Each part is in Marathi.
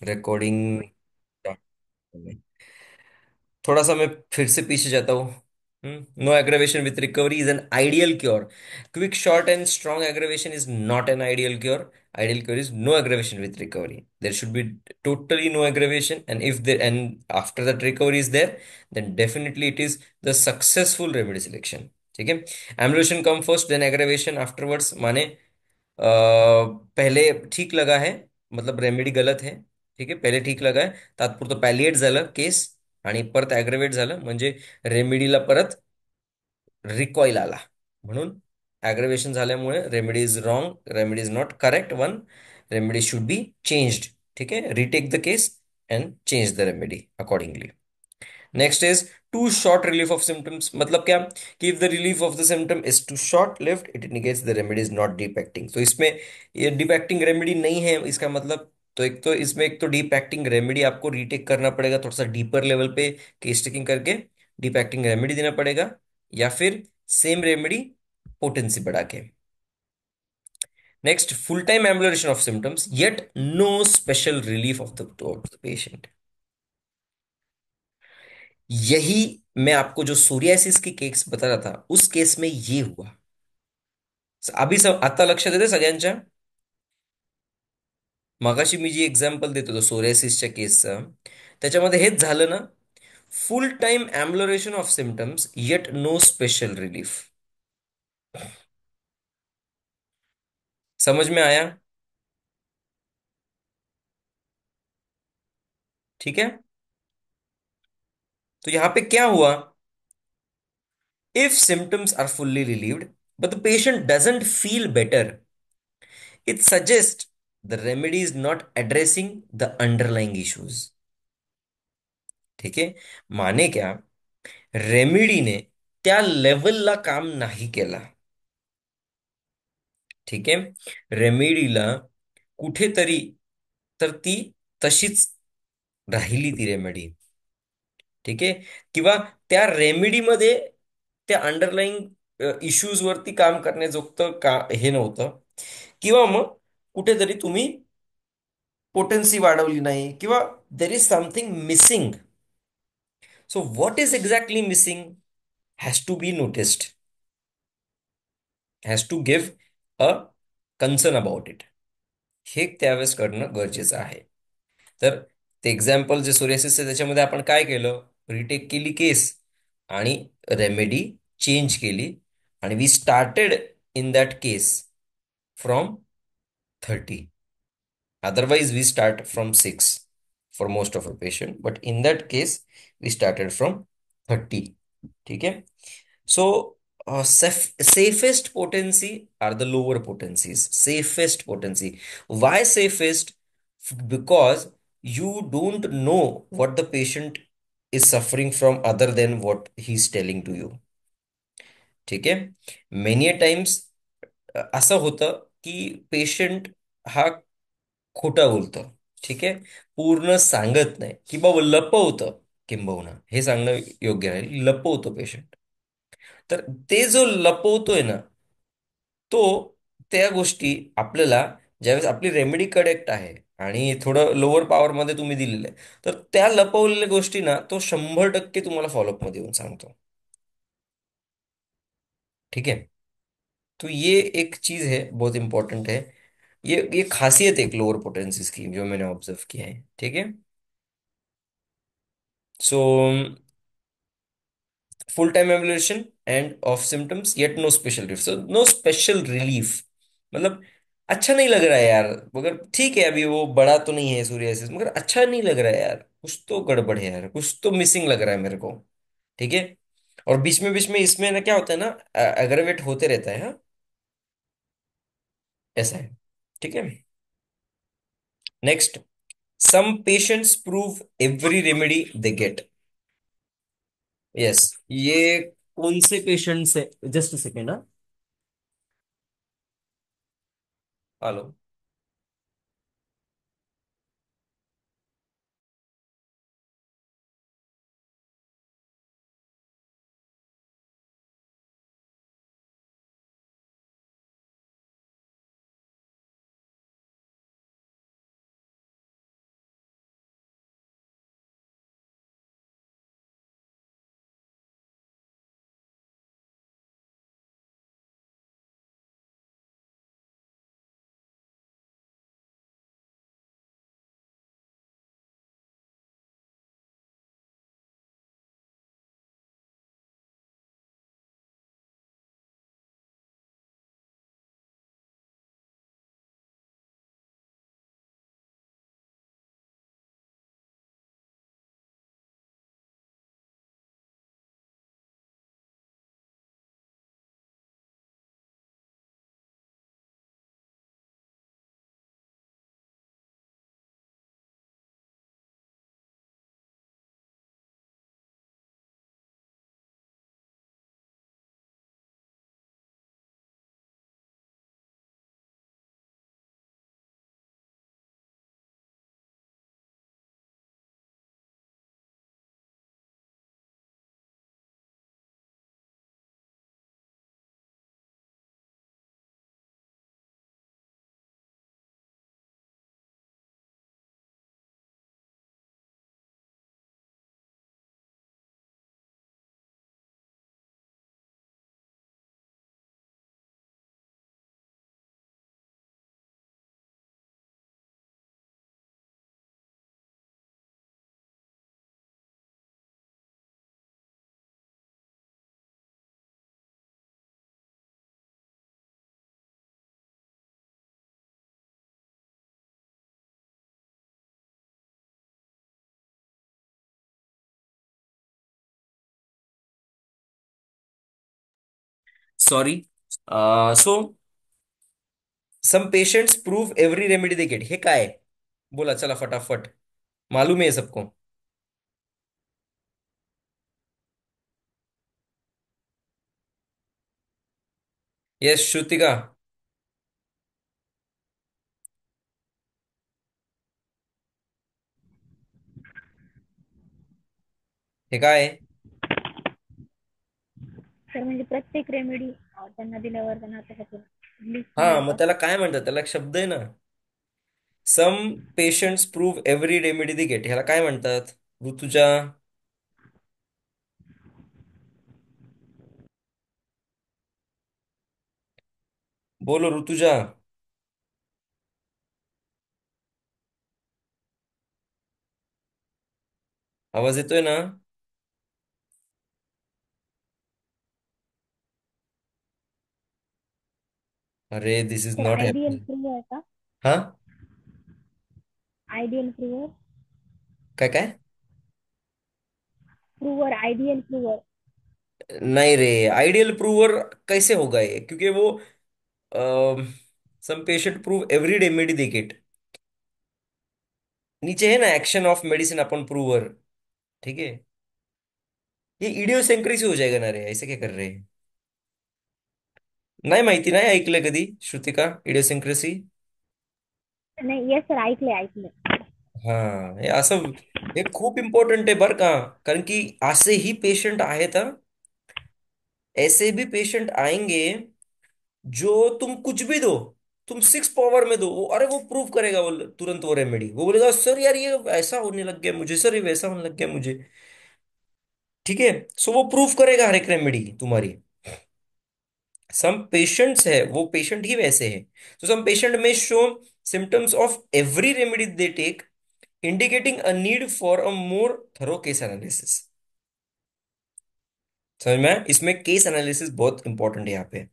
रिकॉर्डिंग। थोड़ा सा मैं फिर से पीछे जाता हूँ। No aggravation with recovery is an ideal cure. Quick short and strong aggravation is not an ideal cure. Ideal cure is no aggravation with recovery. There should be totally no aggravation, and if there and after that recovery is there, then definitely it is the successful remedy selection. ठीक है। Ambulation come first then aggravation afterwards, माने पहले ठीक लगा है, मतलब रेमेडी गलत आहे, ठीक आहे, पहिले ठीक लगा आहे, तात्पुरतं पॅलिएट झालं केस, आणि परत ॲग्रेवेट झालं म्हणजे रेमेडीला परत रिकॉईल आला, म्हणून ॲग्रेवेशन झाल्यामुळे remedy is wrong, remedy is not correct one, remedy should be changed. ठीक आहे, retake the case and change the remedy accordingly. Next is too short relief of symptoms, मतलब क्या कि if the relief of the symptom is too short lived it indicates the remedy is not deep acting. तो इसमें ये डीप एक्टिंग रेमेडी नहीं है इसका मतलब, तो एक तो इसमें एक तो डीप एक्टिंग रेमेडी आपको रीटेक करना पड़ेगा, थोड़ा सा डीपर लेवल पे केस टेकिंग करके डीप एक्टिंग रेमेडी देना पड़ेगा, या फिर सेम रेमेडी पोटेंसी बढ़ा के. Next, full time ambulation of symptoms yet no special relief of the patient. यही मैं आपको जो सोरियासिस की केस बता रहा था उस केस में ये हुआ. अभी सब आता लक्षात येते सगळ्यांच्या. मगाशी मी जी एक्झाम्पल देत होतो सोरियासिसच्या केसचं, त्याच्यामध्ये हेच झालं ना. Full time ambulation of symptoms yet no special relief. समझ में आया? ठीक है, तो यहां पे क्या हुआ. If symptoms are fully relieved but the patient doesn't feel better, it suggest the remedy is not addressing the underlying issues. ठीक आहे, माने क्या, रेमेडीने त्या लेवलला काम नाही केला. ठीक आहे, रेमेडीला कुठेतरी तर ती तशीच राहिली ती रेमेडी. ठीक आहे, किंवा त्या रेमेडीमध्ये त्या अंडरलाईंग इश्यूज वरती काम करण्याजोगतं का हे नव्हतं, किंवा मग कुठेतरी तुम्ही पोटेन्सी वाढवली नाही, किंवा there is something missing. So what is exactly missing has to be noticed, has to give a concern about it. हे त्यावेळेस करणं गरजेचं आहे. तर ते एक्झाम्पल जे सोरियासिस आहे त्याच्यामध्ये आपण काय केलं, रिटेक केली केस आणि रेमेडी चेंज केली, आणि we started in that case from 30. Otherwise, we start from 6 for most of a patient, but in that case, we started from 30. Okay. So, safest potency are the lower potencies. Safest potency. Why safest? Because you don't know what the patient is suffering from other than what he's telling to you. ठीक आहे, मेनी टाइम्स असं होतं की पेशंट हा खोटा बोलतं. ठीक आहे, पूर्ण सांगत नाही, की बाबा लपवतं, किंबहुना हे सांगणं योग्य आहे, लपवतो पेशंट. तर ते जो लपवतोय ना, तो त्या गोष्टी आपल्याला ज्यावेळेस आपली रेमेडी करेक्ट आहे आणि थोडं लोअर पॉवरमध्ये तुम्ही दिलेलं आहे, तर त्या लपवलेल्या गोष्टी ना तो 100% तुम्हाला फॉलोअपमध्ये येऊन सांगतो. ठीक है, तो ये एक चीज है, बहुत इंपॉर्टेंट है. ये खासियत है एक लोअर पोटेंसीज की जो मैंने ऑब्जर्व किया है. ठीक है, so full time evolution and of symptoms yet no special relief. So no special relief मतलब अच्छा नहीं लग रहा है यार, मगर ठीक है, अभी वो बड़ा तो नहीं है सूर्यासिस, मगर अच्छा नहीं लग रहा है यार, कुछ तो गड़बड़ है यार, कुछ तो मिसिंग लग रहा है मेरे को. ठीक है, और बीच में इसमें ना क्या होता है ना, एग्रेवेट होते रहता है. हाँ, ऐसा है. ठीक है, next, some patients prove every remedy they get. Yes, ये कौन से पेशेंट्स है, जस्ट सेकेंड. हाँ, hello. Sorry. So some patients prove every remedy they get, हे काय आहे? बोला चला फटाफट. मालूम है सबको. यस श्रुतिका. हे काय आहे? तर म्हणजे प्रत्येक रेमेडी त्यांना दिल्यावर त्यांना त्याच्यातून रिलीफ हा, मग मिळतं. त्याला काय म्हणतात? त्याला एक शब्द आहे ना. Some patients prove every remedy they get, ह्याला काय म्हणतात? ऋतुजा. बोलो ऋतुजा. आवाज येतोय ना? अरे दिस इज तर नॉट आयडियल हॅपनिंग. प्रूव्ह आहे का? हा. Ideal prover. काय काय? Prover ideal prover. नहीं रे, आइडियल प्रूवर कैसे होगा ये? क्योंकि वो some patient prove every remedy they get, नीचे है ना action of medicine upon prover. ठीक है. ये इडियोसेंक्रेसी हो जाएगा ना रे, ऐसे क्या कर रहे हैं? नाही माहिती, नाही ऐकलंय कधी श्रुतिका इडियोसिंक्रेसी. नाही, येस सर, ऐकले ऐकले. हा. हे असं, हे खूप इम्पॉर्टंट आहे बरं का. कारण की असेही पेशंट आहेत हा. ऐसे भी पेशेंट आएंगे जो तुम कुछ भी दो, तुम सिक्स पावर में दो वो, अरे वो प्रूव करेगा वो तुरंत वो रेमेडी, वो बोलेगा सर यार ये ऐसा होने लग गया मुझे, सर ये वैसा होने लग गया मुझे. ठीक है. सो वो प्रूव करेगा हर एक रेमेडी तुम्हारी. सम पेशेंट्स है, वो पेशेंट ही वैसे है. तो सम पेशेंट में show symptoms of every remedy they take, indicating a need for a more thorough case analysis. समझ में आया? इसमें केस एनालिसिस बहुत इंपॉर्टेंट है यहाँ पे.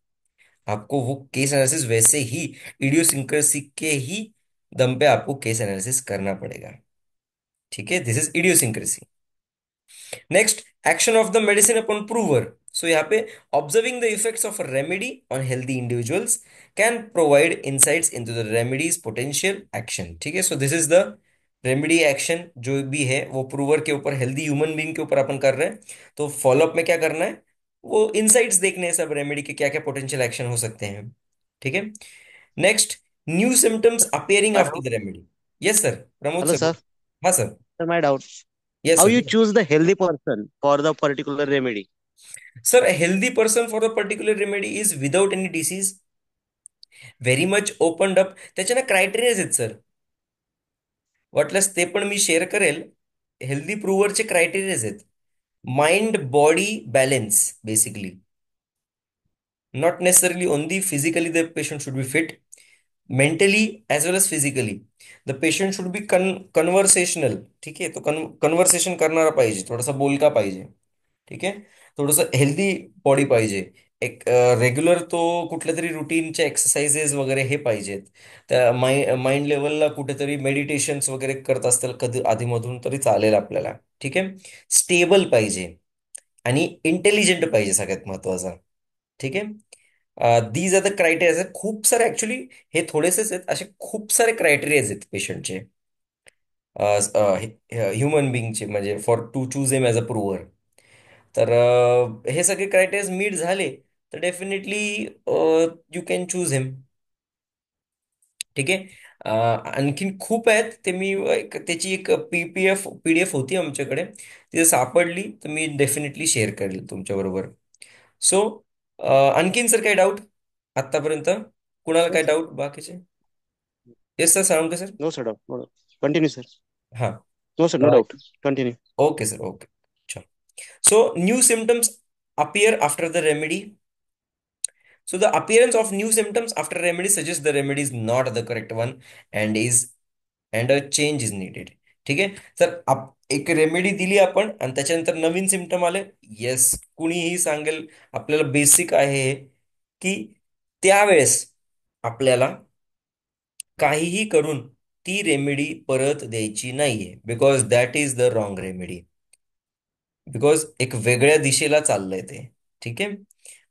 आपको वो केस एनालिसिस वैसे ही इडियोसिंक्रेसी के ही दम पे आपको केस एनालिसिस करना पड़ेगा. ठीक है, this is idiosyncrasy. Next, action of the medicine upon prover. So यहाँ पे observing the effects of remedy on healthy individuals can provide insights into the remedy's potential action. ठीक है, so this is the remedy action जो भी है वो प्रूवर के ऊपर, हेल्दी ह्यूमन बीइंग के ऊपर अपन कर रहे हैं. तो फॉलोअप में क्या करना है? वो इंसाइट्स देखने हैं सब रेमेडी के, क्या क्या पोटेंशियल एक्शन हो सकते हैं. ठीक है. Next, new symptoms appearing My after doubt. The remedy. Yes sir, Pramod Hello, sir. sir. हाँ sir. Sir, my doubt. Yes How sir. you choose the healthy person for the particular remedy? Sir, a healthy person for a particular remedy is without any disease, very much opened up. त्याचे ना क्रायटेरियाज आहेत सर. वाटल्यास ते पण मी शेअर करेल. हेल्दी प्रूव्हरचे क्रायटेरियाज आहेत. Mind body balance basically. Not necessarily only physically the patient should be fit, mentally as well as physically. The patient should be conversational. ठीक आहे, तो कन्व्हर्सेशन करणारा पाहिजे, थोडासा बोलका पाहिजे. ठीक आहे. थोडंसं हेल्दी बॉडी पाहिजे. एक रेग्युलर तो कुठल्या तरी रुटीनच्या एक्सरसाइजेस वगैरे हे पाहिजेत. त्या माइंड लेवलला कुठेतरी मेडिटेशन्स वगैरे करत असतील कधी आधीमधून तरी चालेल आपल्याला. ठीक आहे. स्टेबल पाहिजे आणि इंटेलिजंट पाहिजे सगळ्यात महत्वाचा. ठीक आहे. These are the criteria. खूप सारे ऍक्च्युली, हे थोडेसेच आहेत, असे खूप सारे क्रायटेरियाज आहेत पेशंटचे, ह्युमन बिंगचे, म्हणजे for to choose him as a prover. तर हे सगळे क्रायटेरिया मीट झाले तर definitely you can choose him. ठीक आहे. आणखीन खूप आहेत ते, मी त्याची एक पीडीएफ होती आमच्याकडे, ती जर सापडली तर मी डेफिनेटली शेअर करेल तुमच्याबरोबर. सो आणखीन सर काय डाऊट आत्तापर्यंत? कुणाला No, काय sir. डाऊट बाकीचे? येस सर, सांगू का sir? No, sir. Doubt. No, doubt. Continue, sir. हां. No, sir. No doubt. Continue. Okay sir, okay. So new symptoms appear after the remedy. So the appearance of new symptoms after remedy suggests the remedy is not the correct one and is and a change is needed. ठीक आहे. तर एक रेमेडी दिली आपण आणि त्याच्यानंतर नवीन सिम्टम आले. येस, कुणीही सांगेल आपल्याला बेसिक आहे हे, की त्यावेळेस आपल्याला काहीही करून ती रेमेडी परत द्यायची नाहीये, because that is the wrong remedy. Because एक वेगळ्या दिशेला चाललंय ते. ठीक आहे.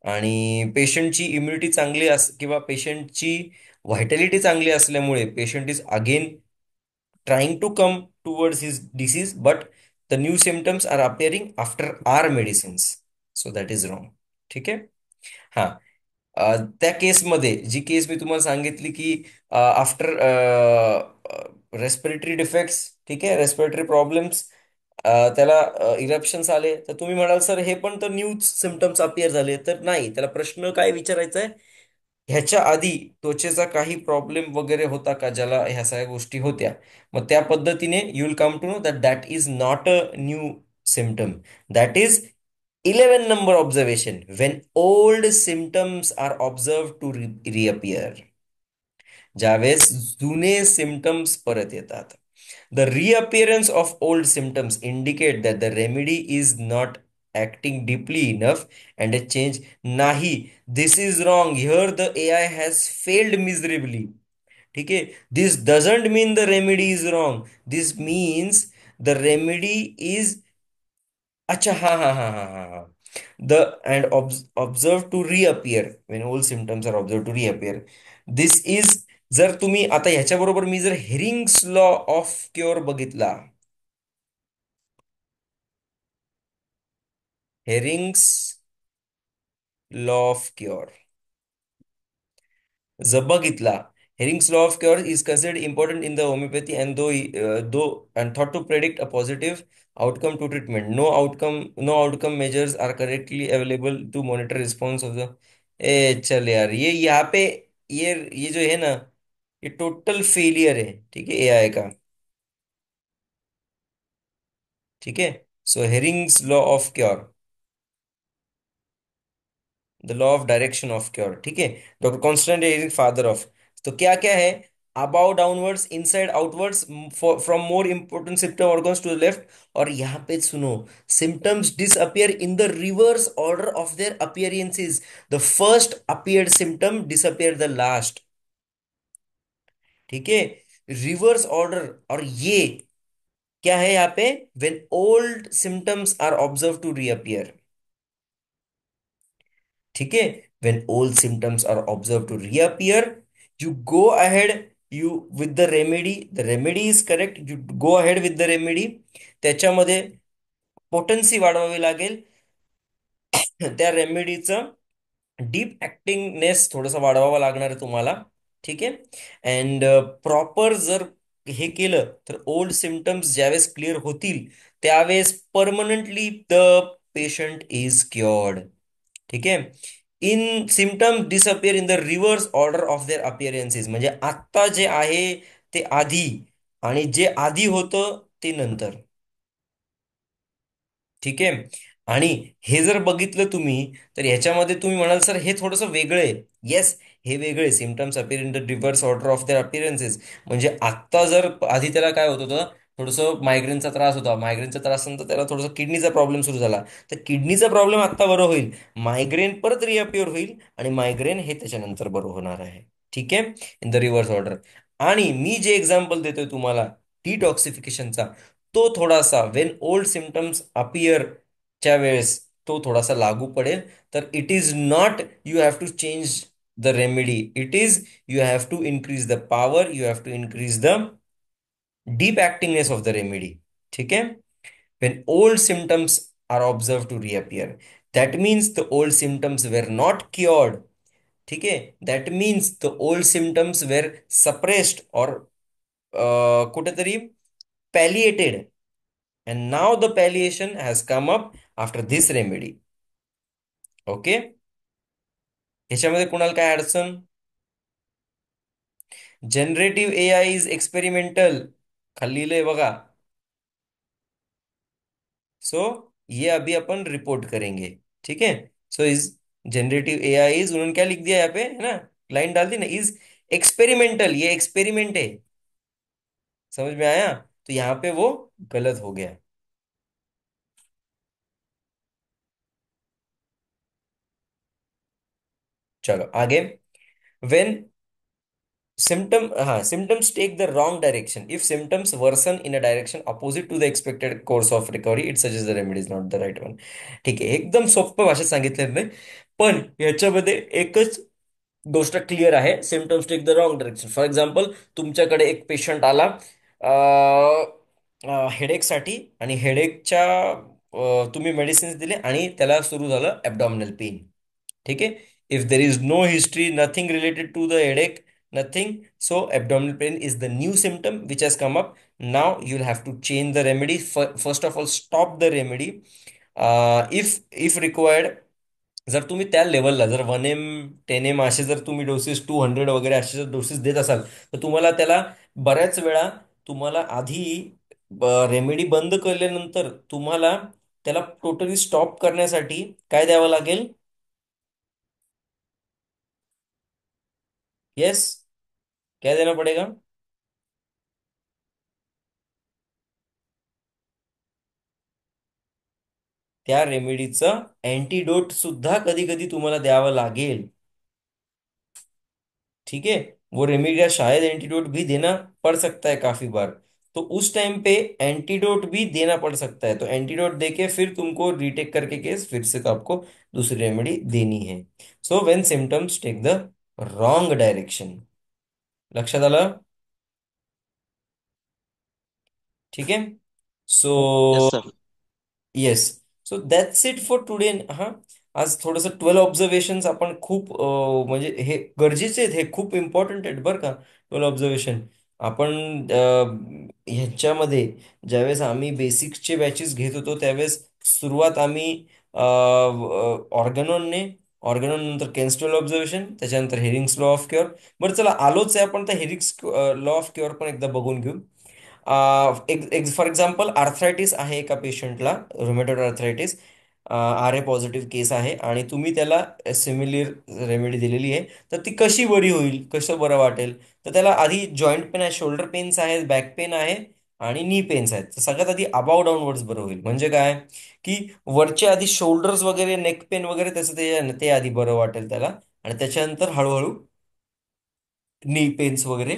आणि पेशंटची इम्युनिटी चांगली किंवा पेशंटची व्हायटॅलिटी चांगली असल्यामुळे patient is again trying to come towards his disease, but the new symptoms are appearing after our medicines. So that is wrong. ठीक आहे. हा. त्या केसमध्ये जी केस मी तुम्हाला सांगितली की आफ्टर रेस्पिरेटरी डिफेक्ट्स, ठीक आहे, रेस्पिरेटरी प्रॉब्लेम्स, त्याला इरप्शन्स आले, तर तुम्ही म्हणाल सर हे पण तर न्यूज सिम्टम्स अपियर झाले. तर नाही, त्याला प्रश्न काय विचारायचा आहे, ह्याच्या आधी त्वचेचा काही प्रॉब्लेम वगैरे होता का ज्याला ह्या सगळ्या गोष्टी होत्या. मग त्या पद्धतीने you will come to know that that is not a new symptom. That is 11 number observation when old symptoms are observed to reappear. ज्यावेळेस जुने सिम्टम्स परत येतात. The reappearance of old symptoms indicate that the remedy is not acting deeply enough and a change नाही. This is wrong. Here the AI has failed miserably. ठीक आहे. This doesn't mean the remedy is wrong. This means the remedy is. अच्छा, हा हा हा हा हा हा. The and observe to reappear when old symptoms are observe to reappear. This is. जर तुम्ही आता ह्याच्याबरोबर मी जर हेरिंग्स लॉ ऑफ क्युअर बघितला, हेरिंग्स लॉ ऑफ क्युअर जर बघितला, Hering's law of cure is considered important in the homeopathy and though and thought to predict a positive outcome to treatment. No outcome measures are correctly available to monitor response of the. ए चल यार, ये यहाँ पे ये जो है ना, ये टोटल फेलियर है. ठीक है, AI का. ठीक है. So Hering's law of cure, the law of direction of cure. ठीक है. Doctor Constantine Hering, father of. तो क्या क्या है, above downwards, inside outwards, from more important symptom organs to the left. और यहाँ पे सुनो, symptoms disappear in the reverse order of their appearances. The first appeared symptom disappear the last. ठीक है. Reverse order. और ये क्या है यहाँ पे, when old symptoms are observe to reappear. ठीक है. When old symptoms are observe to reappear, you go ahead, you with the remedy. The remedy is correct, you go ahead with the remedy. त्याच्यामध्ये पोटन्सी वाढवावी लागेल. त्या रेमेडीचं डीप ऍक्टिंगनेस थोडंसं वाढवावं लागणार आहे तुम्हाला. ठीक आहे. अँड प्रॉपर जर हे केलं तर ओल्ड सिम्टम्स ज्यावेळेस क्लिअर होतील त्यावेळेस permanently the patient is cured. ठीक आहे. In symptoms disappear in the reverse order of their appearances, म्हणजे आत्ता जे आहे ते आधी आणि जे आधी होतं ते नंतर. ठीक आहे. आणि हे जर बघितलं तुम्ही तर ह्याच्यामध्ये तुम्ही म्हणाल सर हे थोडंसं वेगळं आहे. येस, हे वेगळे symptoms appear in the reverse order of their appearances. म्हणजे आत्ता जर आधी त्याला काय होत होतं, थोडंसं मायग्रेनचा त्रास होता, मायग्रेनचा त्रास नंतर त्याला थोडंसं किडनीचा प्रॉब्लेम सुरू झाला, तर किडनीचा प्रॉब्लेम आत्ता बरं होईल, मायग्रेन परत रिअपिअर होईल आणि मायग्रेन हे त्याच्यानंतर बरं होणार आहे. ठीक आहे. In the reverse order. आणि मी जे एक्झाम्पल देतोय तुम्हाला डिटॉक्सिफिकेशनचा, तो थोडासा वेन ओल्ड सिम्टम्स अपियरच्या वेळेस तो थोडासा लागू पडेल. तर it is not you have to change the remedy, it is you have to increase the power, you have to increase the deep actingness of the remedy. ठीक आहे. When old symptoms are observe to reappear, that means the old symptoms were not cured. ठीक आहे. That means the old symptoms were suppressed और कुठेतरी palliated. And now the palliation has come up after this remedy. Okay. ह्याच्यामध्ये कुणाला काय अडचण. जनरेटिव्ह AI इज एक्सपेरिमेंटल, खाली लिहिलंय बघा. सो ये अभी अपन रिपोर्ट करेंगे. ठीक है. So is generative AI is, उन्होंने क्या लिख दिया यहाँ पे, है ना, लाइन डाल दी ना, इज एक्सपेरिमेंटल, ये एक्सपेरिमेंट है. समझ में आया. तो यहाँ पे वो गलत हो गया. चलो आगे. Wien symptoms take the wrong direction. If symptoms worsen in a direction opposite to the expected course of recovery, it suggests the remedy is not the right one. ठीक आहे. एकदम सोप्या भाषेत सांगितलं मी. पण याच्यामध्ये एकच गोष्ट क्लिअर आहे, symptoms take the wrong direction. For example, तुमच्याकडे एक पेशंट आला हेडेकसाठी, आणि तुम्ही मेडिसिन्स दिले आणि त्याला सुरू झालं ॲबडॉमिनल पेन. ठीक आहे. If there is no history, nothing related to the headache, nothing, so abdominal pain is the new symptom which has come up. Now you will have to change the remedy. First of all, stop the remedy. If required, जर तुम्ही त्या लेवलला, जर 1 M 10 M असे जर तुम्ही डोसेस, 200 वगैरे असे जर डोसेस देत असाल, तर तुम्हाला त्याला बऱ्याच वेळा, तुम्हाला आधी रेमेडी बंद केल्यानंतर तुम्हाला त्याला टोटली स्टॉप करण्यासाठी काय द्यावं लागेल? येस, क्या देना पडेगा? त्या रेमेडीचं अँटीडोट सुद्धा कधी कधी तुम्हाला द्यावं लागेल. ठीक है, वो रेमेडी का शायद एंटीडोट भी देना पड़ सकता है काफी बार, तो उस टाइम पे एंटीडोट भी देना पड़ सकता है, तो एंटीडोट देके फिर तुमको रीटेक करके केस फिर से तो आपको दूसरी रेमेडी देनी है. So when symptoms take the wrong direction. लक्षात आलं? ठीक आहे. So yes sir. Yes. So that's it for today. हा, आज थोडंसं 12 ऑब्झर्वेशन्स आपण खूप म्हणजे हे गरजेचे आहेत, हे खूप इम्पॉर्टंट आहेत बरं का. 12 ऑब्झर्वेशन आपण ह्याच्यामध्ये, ज्यावेळेस आम्ही बेसिक्सचे बॅचेस घेत होतो, त्यावेळेस सुरुवात आम्ही ऑर्गनॉनने, ऑर्गनॉन नंतर केन्स्टल ऑब्झर्वेशन, त्याच्यानंतर हेरिंग्स लॉ ऑफ क्युअर. बरं चला, आलोच आहे आपण, तर हेरिंग्स लॉ ऑफ क्युअर पण एकदा बघून घेऊ. फॉर एक्झाम्पल, आर्थरायटिस आहे एका पेशंटला, रुमेटॉइड आर्थरायटिस, RA पॉझिटिव्ह केस आहे, आणि तुम्ही त्याला सिमिलर रेमेडी दिलेली आहे. तर ती कशी बरी होईल, कसं बरं वाटेल? तर त्याला आधी जॉईंट पेन आहे, शोल्डर पेन्स आहेत, बॅक पेन आहे, आणि नी पेन्स आहेत. तर सगळ्यात आधी अबाव डाऊनवर्ड्स बरं होईल. म्हणजे काय, की वरच्या आधी शोल्डर्स वगैरे, नेक पेन वगैरे, त्याचं ते आधी बरं वाटेल त्याला, आणि त्याच्यानंतर हळूहळू नी पेन्स वगैरे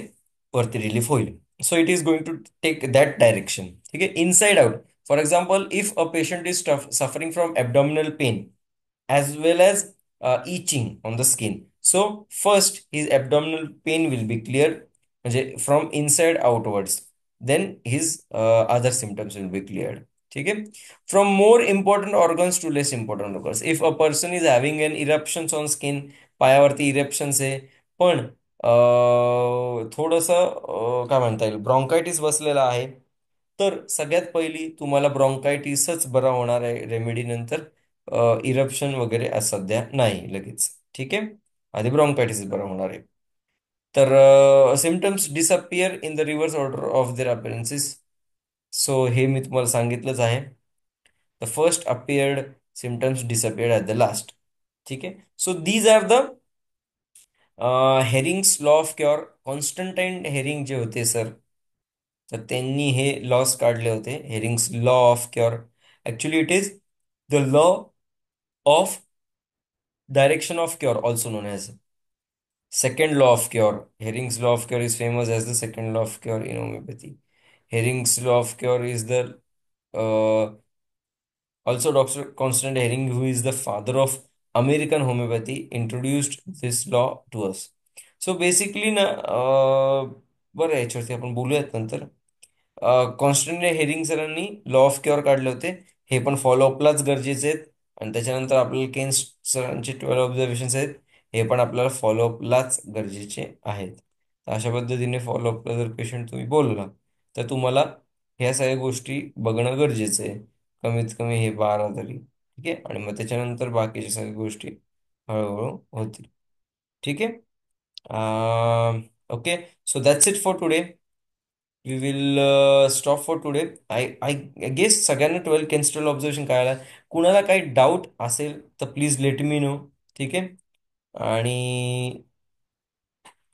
वरती रिलीफ होईल. So it is going to take that direction. ठीक आहे. Inside out, for example, if a patient is suffering from abdominal pain as well as itching on the skin. So first his abdominal pain will be cleared, म्हणजे from inside outwards. Then his other symptoms will be cleared. ठीक आहे. From more important organs to less important organs. If a person is having an eruptions on skin, पायावरती इरेप्शन्स आहे, पण थोडंसं काय म्हणता येईल, ब्रॉन्कायटिस बसलेला आहे, तर सगळ्यात पहिली तुम्हाला ब्रॉन्कायटिसच बरा होणार आहे रेमेडी नंतर. इरप्शन वगैरे आज सध्या नाही लगेच. ठीक आहे. आधी ब्रॉन्कायटिस बरा होणार आहे. तर symptoms disappear in the reverse order of their appearances. So हे मी तुम्हाला सांगितलंच आहे. The first appeared symptoms disappeared at the last. ठीक आहे. So these are the Hering's law of cure. Constantine Hering जे होते सर, तर त्यांनी हे लॉस काढले होते, Hering's law of cure. Actually it is the law of direction of cure, also known as second law of cure. Hering's law of cure is famous as the second law of cure in homeopathy. Hering's law of cure is the also Dr. Constant Herring, who is the father of American homeopathy, introduced this law to us. So basically ना, बरं याच्यावरती आपण बोलूयात नंतर. कॉन्स्टंट हेरिंग सरांनी लॉ ऑफ क्युअर काढले होते, हे पण फॉलोअपलाच गरजेचे आहेत. आणि त्याच्यानंतर आपल्याला केन्स सरांचे 12 ऑब्झर्वेशन्स आहेत, हे पण आपल्याला फॉलोअपलाच गरजेचे आहेत. तर अशा पद्धतीने फॉलोअपला जर पेशंट तुम्ही बोलला, तर तुम्हाला ह्या सगळ्या गोष्टी बघणं गरजेचं आहे, कमीत कमी हे 12 तरी. ठीक आहे. आणि मग त्याच्यानंतर बाकीच्या सगळ्या गोष्टी हळूहळू होतील. ठीक आहे. Okay. So that's it for today. We will stop for today. I guess सगळ्यांना 12 केन्स्ट्रल ऑब्झर्वेशन कळायला. कुणाला काही डाऊट असेल तर प्लीज लेट मी नो. ठीक आहे. आणि